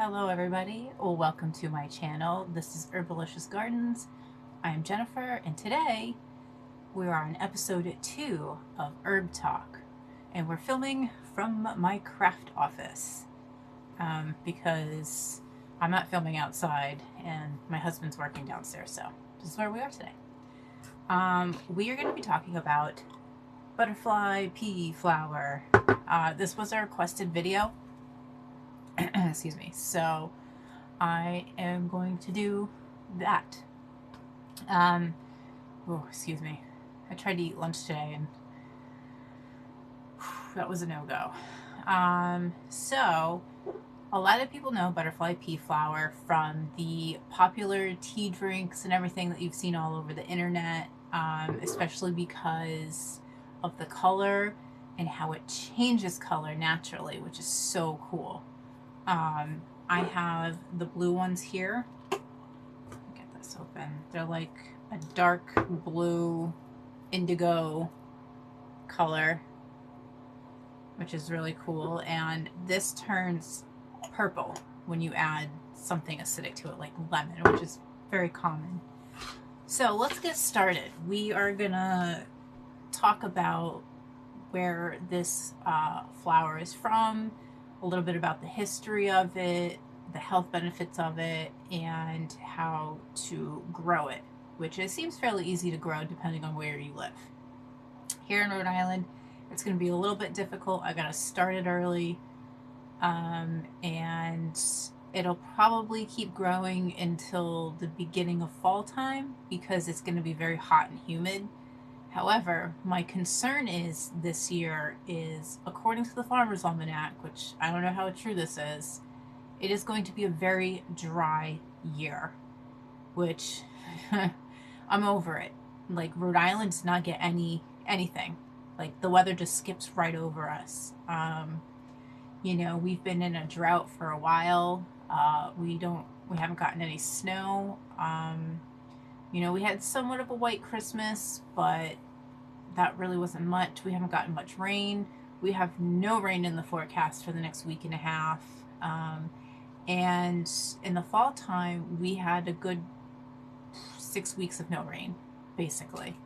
Hello everybody, welcome to my channel. This is Herbalicious Gardens. I'm Jennifer and today we are on episode 2 of Herb Talk and we're filming from my craft office because I'm not filming outside and my husband's working downstairs, so this is where we are today. We are going to be talking about butterfly pea flower. This was a requested video. Excuse me. So I am going to do that. Oh, excuse me. I tried to eat lunch today and that was a no-go. So a lot of people know butterfly pea flower from the popular tea drinks and everything that you've seen all over the internet, especially because of the color and how it changes color naturally, which is so cool. I have the blue ones here. Get this open. They're like a dark blue indigo color, which is really cool. And this turns purple when you add something acidic to it, like lemon, which is very common. So let's get started. We are gonna talk about where this flower is from, a little bit about the history of it, the health benefits of it, and how to grow it, which it seems fairly easy to grow depending on where you live. Here in Rhode Island, it's going to be a little bit difficult. I got to start it early, and it'll probably keep growing until the beginning of fall time because it's going to be very hot and humid. However, my concern is this year is, according to the Farmer's Almanac, which I don't know how true this is, it is going to be a very dry year, which I'm over it. Like, Rhode Island does not get anything. Like, the weather just skips right over us. You know, we've been in a drought for a while. We haven't gotten any snow. You know, we had somewhat of a white Christmas, but that really wasn't much. We haven't gotten much rain. We have no rain in the forecast for the next week and a half. And in the fall time, we had a good 6 weeks of no rain, basically.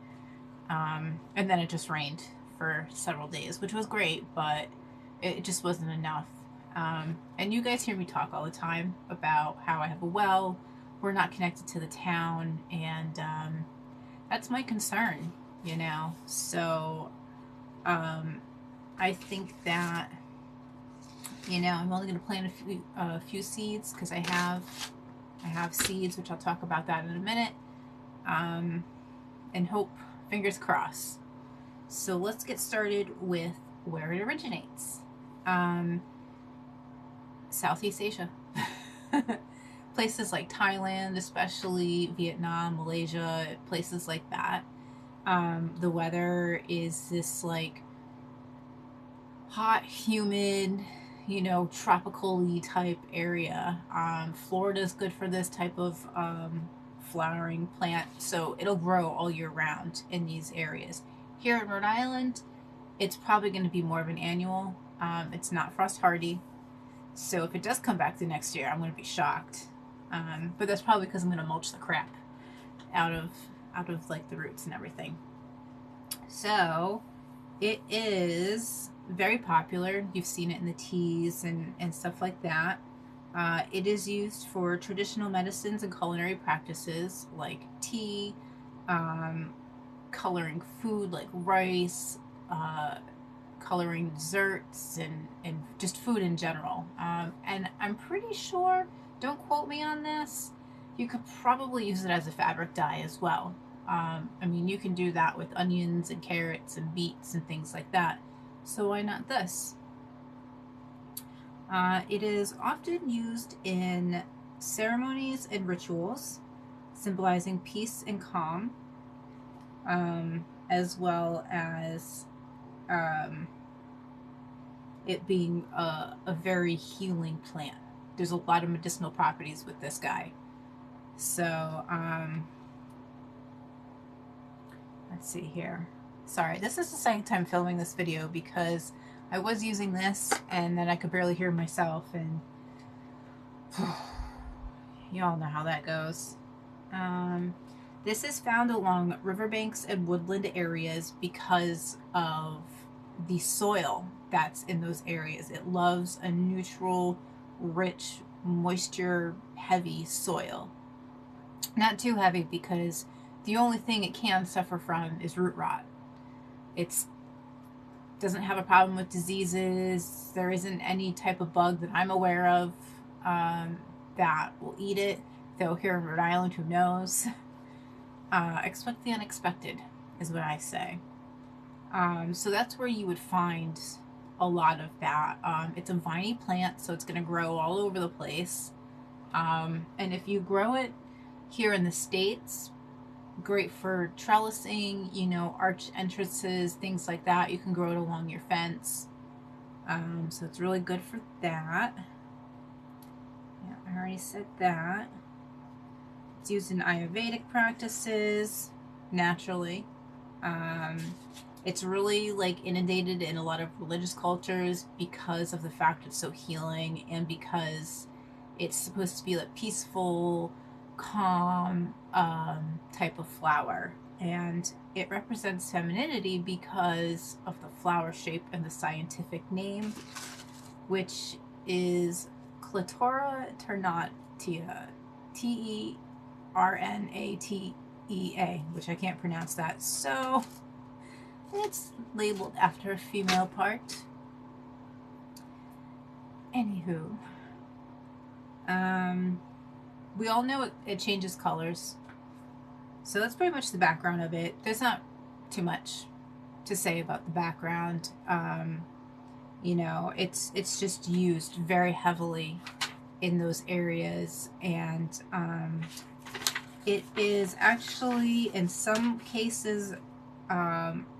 And then it just rained for several days, which was great, but it just wasn't enough. And you guys hear me talk all the time about how I have a well. We're not connected to the town, and that's my concern, you know. So I think that, you know, I'm only going to plant a few seeds because I have seeds, which I'll talk about that in a minute, and hope, fingers crossed. So let's get started with where it originates. Southeast Asia. Places like Thailand, especially Vietnam, Malaysia, places like that. The weather is this like hot, humid, you know, tropical-y type area. Florida's good for this type of flowering plant, so it'll grow all year round in these areas. Here in Rhode Island, it's probably going to be more of an annual. It's not frost hardy, so if it does come back the next year, I'm going to be shocked. But that's probably because I'm going to mulch the crap out of like the roots and everything. So it is very popular. You've seen it in the teas and stuff like that. It is used for traditional medicines and culinary practices like tea, coloring food like rice, coloring desserts, and just food in general. And I'm pretty sure, don't quote me on this, you could probably use it as a fabric dye as well. I mean, you can do that with onions and carrots and beets and things like that. So why not this? It is often used in ceremonies and rituals, symbolizing peace and calm, as well as it being a very healing plant. There's a lot of medicinal properties with this guy. So, let's see here. Sorry, this is the second time filming this video because I was using this and then I could barely hear myself, and You all know how that goes. This is found along riverbanks and woodland areas because of the soil that's in those areas. It loves a neutral, rich, moisture heavy soil. Not too heavy, because the only thing it can suffer from is root rot. It doesn't have a problem with diseases. There isn't any type of bug that I'm aware of that will eat it. Though here in Rhode Island, who knows? Expect the unexpected is what I say. So that's where you would find a lot of that. It's a viney plant, so it's going to grow all over the place. And if you grow it here in the States, great for trellising, you know, arch entrances, things like that. You can grow it along your fence. So it's really good for that. Yeah, I already said that. It's used in Ayurvedic practices, naturally. It's really like inundated in a lot of religious cultures because of the fact it's so healing, and because it's supposed to be like peaceful, calm type of flower. And it represents femininity because of the flower shape and the scientific name, which is Clitora ternatea, Ternatea, which I can't pronounce that. So it's labeled after a female part. Anywho, we all know it changes colors. So that's pretty much the background of it. There's not too much to say about the background. You know, it's just used very heavily in those areas, and it is actually in some cases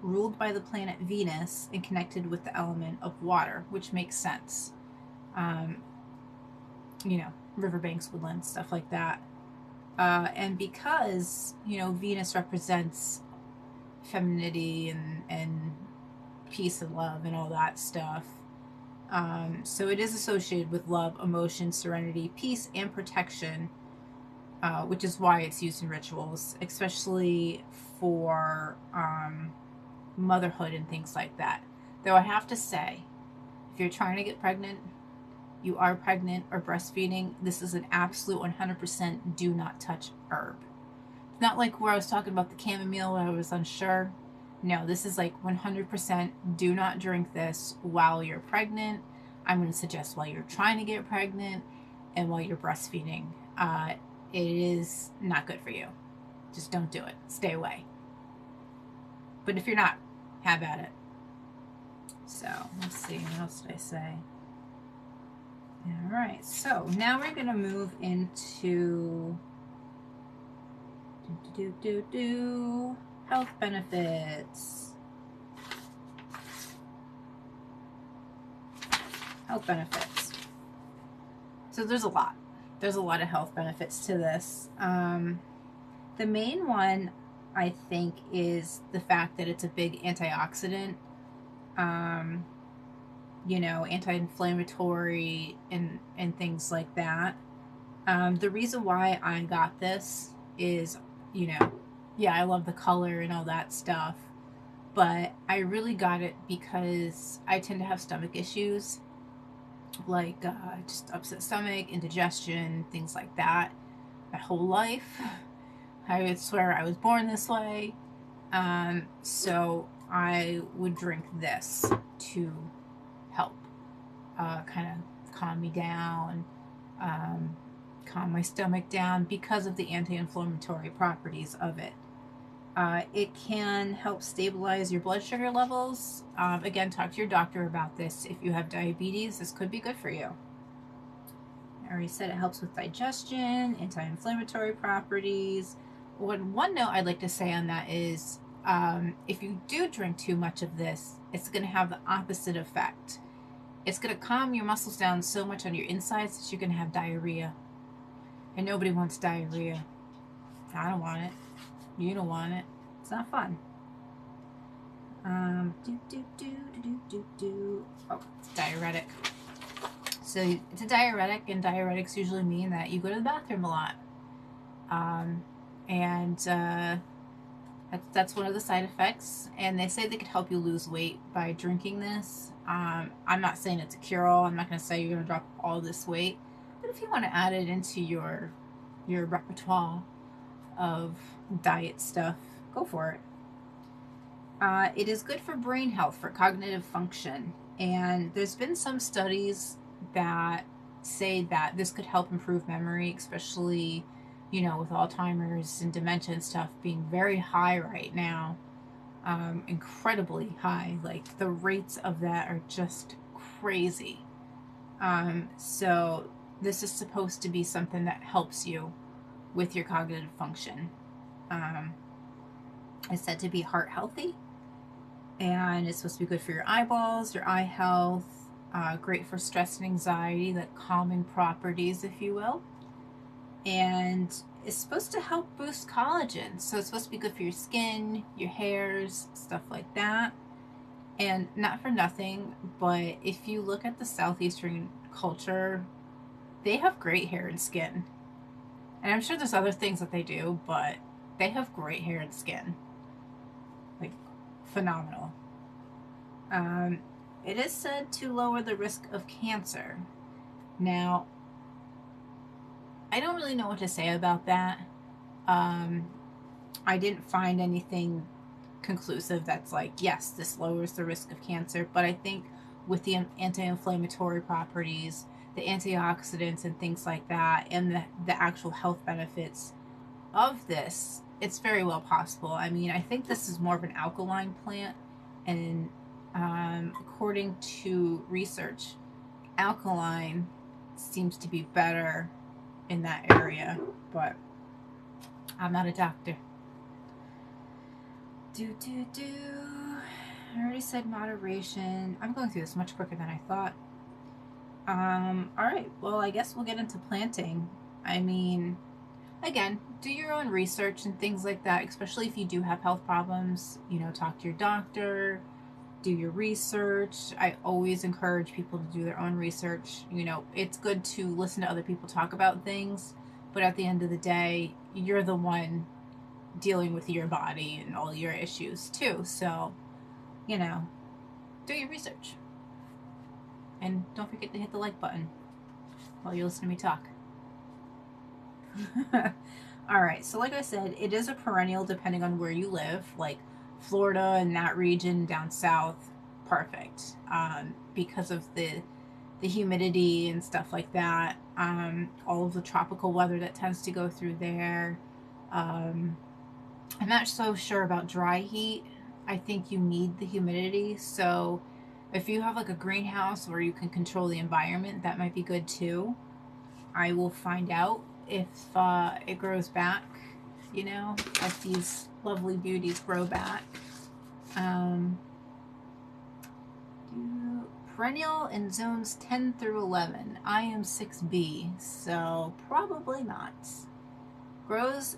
ruled by the planet Venus and connected with the element of water, which makes sense. You know, riverbanks, woodlands, stuff like that. And because, you know, Venus represents femininity and peace and love and all that stuff. So it is associated with love, emotion, serenity, peace, and protection, which is why it's used in rituals, especially for motherhood and things like that. Though I have to say, if you're trying to get pregnant, you are pregnant or breastfeeding, this is an absolute 100% do not touch herb. It's not like where I was talking about the chamomile where I was unsure. No, this is like 100% do not drink this while you're pregnant. I'm going to suggest while you're trying to get pregnant and while you're breastfeeding. It is not good for you. Just don't do it. Stay away. But if you're not, have at it. So, let's see. What else did I say? Alright, so now we're going to move into health benefits. Health benefits. So there's a lot. There's a lot of health benefits to this. The main one, I think, is the fact that it's a big antioxidant. You know, anti-inflammatory and things like that. The reason why I got this is, you know, yeah, I love the color and all that stuff, but I really got it because I tend to have stomach issues, like just upset stomach, indigestion, things like that, my whole life. I would swear I was born this way. So I would drink this to help kind of calm me down, calm my stomach down because of the anti-inflammatory properties of it. It can help stabilize your blood sugar levels. Again, talk to your doctor about this. If you have diabetes, this could be good for you. I already said it helps with digestion, anti-inflammatory properties. One note I'd like to say on that is if you do drink too much of this, it's going to have the opposite effect. It's going to calm your muscles down so much on your insides that you're going to have diarrhea. And nobody wants diarrhea. I don't want it. You don't want it. It's not fun. Oh, it's diuretic. So it's a diuretic, and diuretics usually mean that you go to the bathroom a lot. And that's one of the side effects. And they say they could help you lose weight by drinking this. I'm not saying it's a cure-all. I'm not going to say you're going to drop all this weight. But if you want to add it into your repertoire of diet stuff, go for it. It is good for brain health, for cognitive function. And there's been some studies that say that this could help improve memory, especially, with Alzheimer's and dementia and stuff being very high right now. Incredibly high. Like, the rates of that are just crazy. So this is supposed to be something that helps you with your cognitive function. It's said to be heart healthy, and it's supposed to be good for your eyeballs, your eye health, great for stress and anxiety, like calming properties, if you will. And it's supposed to help boost collagen, so it's supposed to be good for your skin, your hairs, stuff like that. And not for nothing, but if you look at the Southeastern culture, they have great hair and skin. And I'm sure there's other things that they do, but they have great hair and skin. Like, phenomenal. It is said to lower the risk of cancer. Now, I don't really know what to say about that. I didn't find anything conclusive that's like, yes, this lowers the risk of cancer, but I think with the anti-inflammatory properties, the antioxidants and things like that, and the actual health benefits of this, it's very well possible. I mean, I think this is more of an alkaline plant, and according to research, alkaline seems to be better in that area, but I'm not a doctor. I already said moderation. I'm going through this much quicker than I thought. Alright, well, I guess we'll get into planting. I mean, again, do your own research and things like that, especially if you do have health problems. Talk to your doctor, do your research. I always encourage people to do their own research. It's good to listen to other people talk about things, but at the end of the day, you're the one dealing with your body and all your issues too. So, do your research. And don't forget to hit the like button while you listen to me talk. Alright, so like I said, it is a perennial depending on where you live. Like Florida and that region down south, perfect. Because of the humidity and stuff like that. All of the tropical weather that tends to go through there. I'm not so sure about dry heat. I think you need the humidity. So if you have like a greenhouse where you can control the environment, that might be good too. I will find out if it grows back, if these lovely beauties grow back. Perennial in zones 10 through 11. I am 6B, so probably not. Grows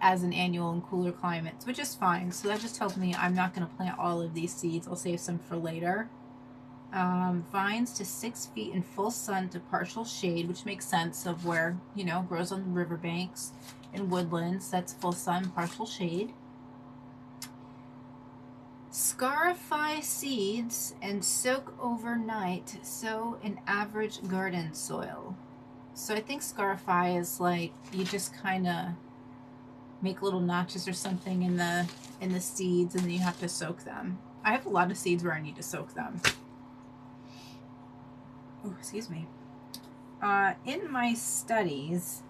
as an annual in cooler climates, which is fine. So that just tells me I'm not going to plant all of these seeds. I'll save some for later. Vines to 6 feet in full sun to partial shade, which makes sense of where, grows on riverbanks and woodlands. That's full sun, partial shade. Scarify seeds and soak overnight. Sow in average garden soil. So I think scarify is like you just kind of make little notches or something in the seeds, and then you have to soak them. I have a lot of seeds where I need to soak them. Oh, excuse me. In my studies,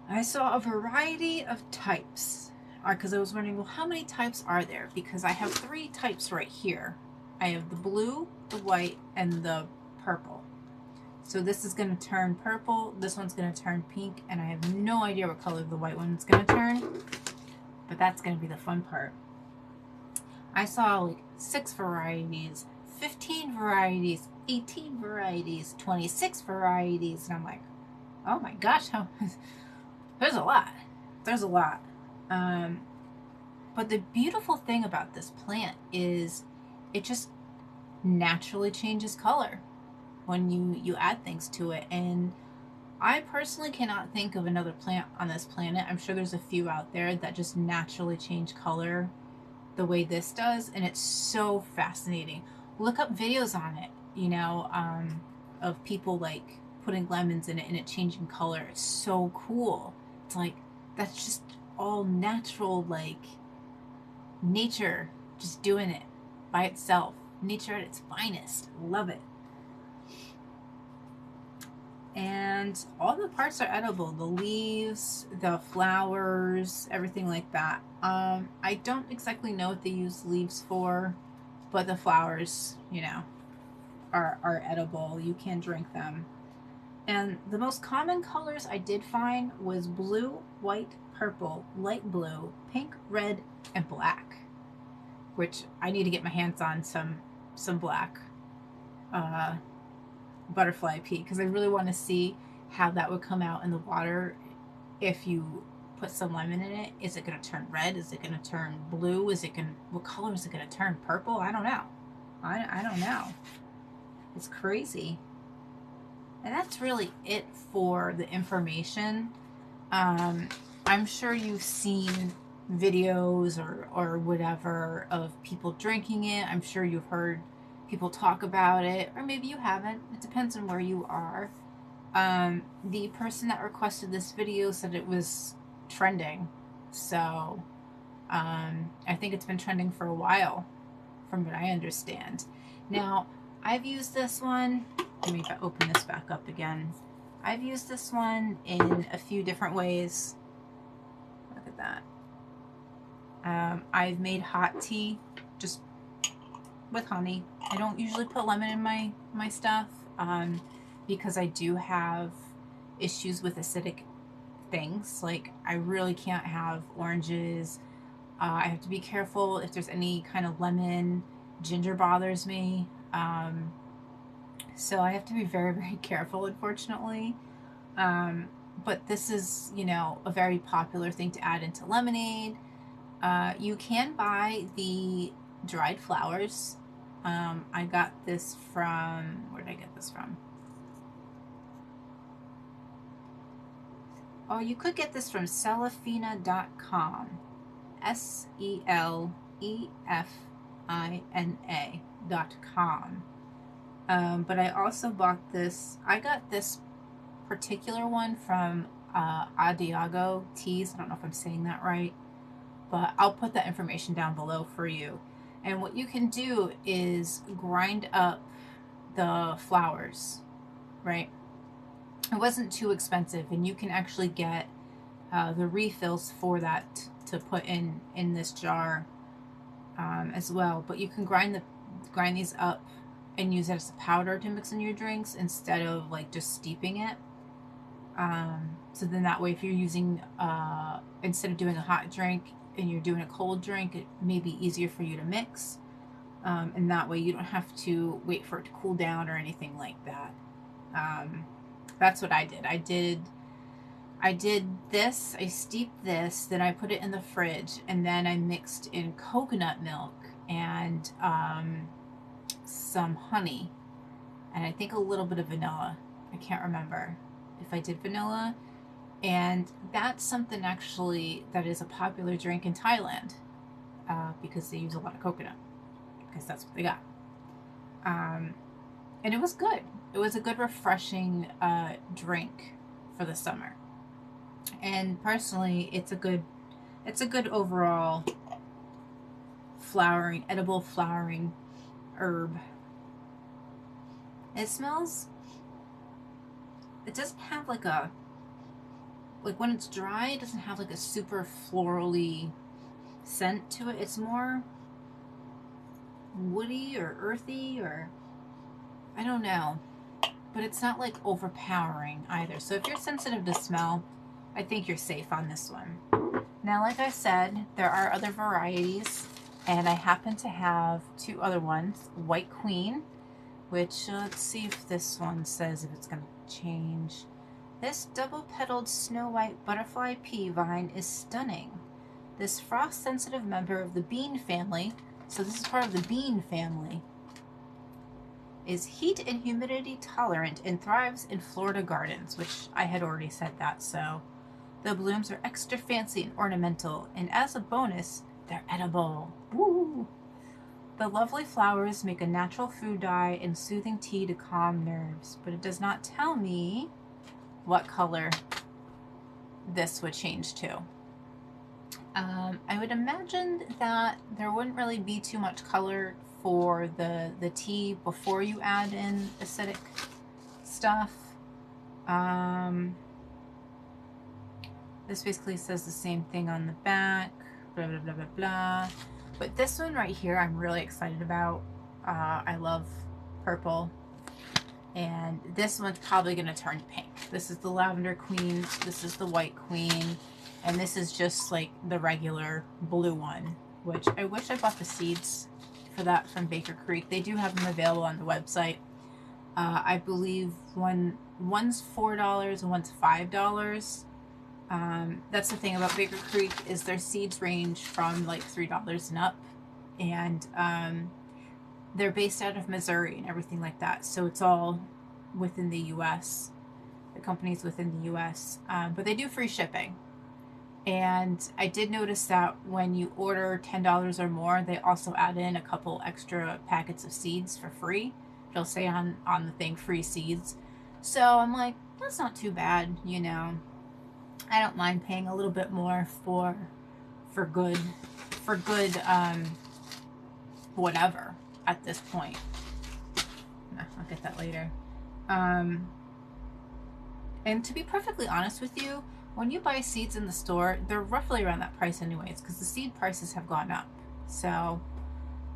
I saw a variety of types. Because I was wondering, well, how many types are there? Because I have 3 types right here. I have the blue, the white, and the purple. So this is going to turn purple, this one's going to turn pink, and I have no idea what color the white one's going to turn. But that's going to be the fun part. I saw like 6 varieties, 15 varieties, 18 varieties, 26 varieties, and I'm like, oh my gosh, there's a lot. There's a lot. But the beautiful thing about this plant is it just naturally changes color. when you add things to it. And I personally cannot think of another plant on this planet. I'm sure there's a few out there that just naturally change color the way this does, and it's so fascinating. Look up videos on it, you know, of people like putting lemons in it and it changing color. It's so cool. It's like, that's just all natural, like nature just doing it by itself. Nature at its finest. Love it. And all the parts are edible. The leaves, the flowers, everything like that. I don't exactly know what they use leaves for, but the flowers, you know, are edible. You can drink them. And the most common colors I did find was blue, white, purple, light blue, pink, red, and black. Which I need to get my hands on some black butterfly pea, because I really want to see how that would come out in the water if you put some lemon in it. Is it going to turn red? Is it going to turn blue? What color is it going to turn? Purple? I don't know. I don't know. It's crazy. And that's really it for the information. I'm sure you've seen videos or whatever of people drinking it. I'm sure you've heard people talk about it, or maybe you haven't. It depends on where you are. The person that requested this video said it was trending, so I think it's been trending for a while, from what I understand. Now, I've used this one. Let me open this back up again. I've used this one in a few different ways. Look at that. I've made hot tea just with honey. I don't usually put lemon in my stuff because I do have issues with acidic things. Like, I really can't have oranges. I have to be careful if there's any kind of lemon. Ginger bothers me. So I have to be very, very careful, unfortunately. But this is, you know, a very popular thing to add into lemonade. You can buy the dried flowers. I got this from, where did I get this from? Oh, you could get this from Selefina.com. SELEFINA.com. But I also bought this. I got this particular one from Adiago Teas. I don't know if I'm saying that right, but I'll put that information down below for you. And what you can do is grind up the flowers, right? It wasn't too expensive, and you can actually get the refills for that to put in this jar as well. But you can grind these up and use it as a powder to mix in your drinks instead of like just steeping it. So then that way, if you're using instead of doing a hot drink and you're doing a cold drink, it may be easier for you to mix, and that way you don't have to wait for it to cool down or anything like that. That's what I did. I did this, I steeped this, then I put it in the fridge, and then I mixed in coconut milk and some honey, and I think a little bit of vanilla. I can't remember if I did vanilla. And that's something actually that is a popular drink in Thailand because they use a lot of coconut, because that's what they got. And it was good. It was a good, refreshing drink for the summer. And personally, it's a good overall edible flowering herb. It smells, it doesn't have like when it's dry, it doesn't have like a super florally scent to it. It's more woody or earthy, or I don't know, but it's not like overpowering either. So if you're sensitive to smell, I think you're safe on this one. Now, like I said, there are other varieties, and I happen to have two other ones. White Queen, which let's see if this one says if it's going to change. This double-petaled snow white butterfly pea vine is stunning. This frost-sensitive member of the bean family, so this is part of the bean family, is heat and humidity tolerant and thrives in Florida gardens, which I had already said that, so the blooms are extra fancy and ornamental, and as a bonus, they're edible. Woo! The lovely flowers make a natural food dye and soothing tea to calm nerves, but it does not tell me what color this would change to. I would imagine that there wouldn't really be too much color for the tea before you add in acidic stuff. This basically says the same thing on the back, blah, blah, blah, blah, blah. But this one right here, I'm really excited about. I love purple. And this one's probably going to turn pink. This is the Lavender Queen. This is the White Queen. And this is just like the regular blue one, which I wish I bought the seeds for that from Baker Creek. They do have them available on the website. I believe one's $4 and one's $5. That's the thing about Baker Creek, is their seeds range from like $3 and up, and they're based out of Missouri and everything like that, so it's all within the US. The company's within the US, but they do free shipping. And I did notice that when you order $10 or more, they also add in a couple extra packets of seeds for free. They'll say on the thing, free seeds. So I'm like, that's not too bad, you know. I don't mind paying a little bit more for good whatever at this point. I'll get that later. And to be perfectly honest with you, when you buy seeds in the store, they're roughly around that price anyways, because the seed prices have gone up. So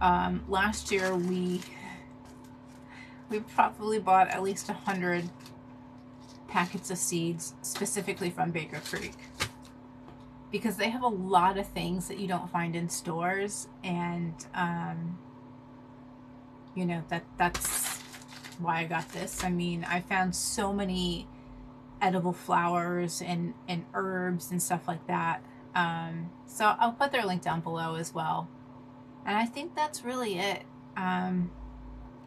last year we probably bought at least 100 packets of seeds specifically from Baker Creek, because they have a lot of things that you don't find in stores, and you know, that's why I got this. I mean, I found so many edible flowers and herbs and stuff like that. So I'll put their link down below as well. And I think that's really it.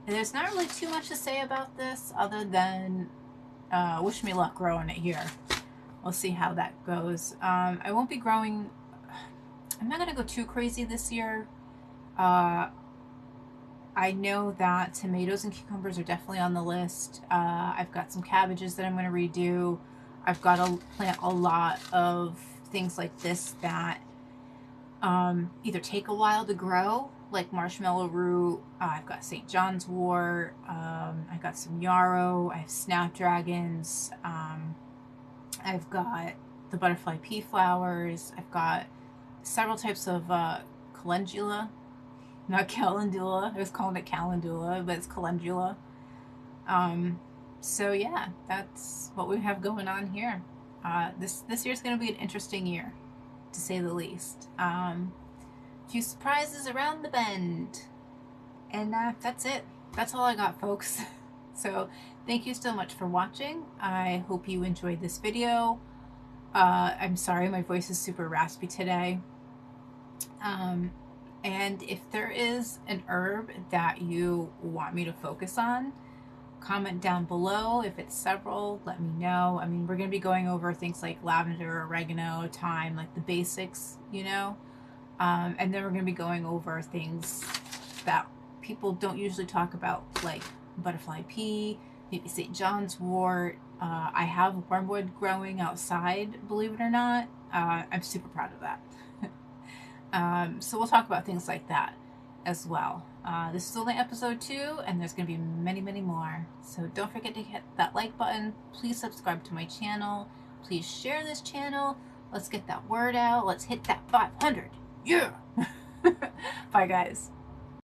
There's not really too much to say about this other than wish me luck growing it here. We'll see how that goes. I won't be growing, I'm not going to go too crazy this year. I know that tomatoes and cucumbers are definitely on the list. I've got some cabbages that I'm going to redo. I've got to plant a lot of things like this that either take a while to grow, like marshmallow root. I've got St. John's wort. I've got some yarrow. I have snapdragons. I've got the butterfly pea flowers. I've got several types of calendula. Not calendula. I was calling it calendula, but it's calendula. So yeah, that's what we have going on here. This year's going to be an interesting year, to say the least. A few surprises around the bend. And that's it. That's all I got, folks. So thank you so much for watching. I hope you enjoyed this video. I'm sorry, my voice is super raspy today. And if there is an herb that you want me to focus on, comment down below. If it's several, let me know. I mean, we're going to be going over things like lavender, oregano, thyme, like the basics, you know. And then we're going to be going over things that people don't usually talk about, like butterfly pea, maybe St. John's wort. I have wormwood growing outside, believe it or not. I'm super proud of that. So we'll talk about things like that as well. This is only episode 2, and there's going to be many, many more. So don't forget to hit that like button. Please subscribe to my channel. Please share this channel. Let's get that word out. Let's hit that 500. Yeah! Bye, guys.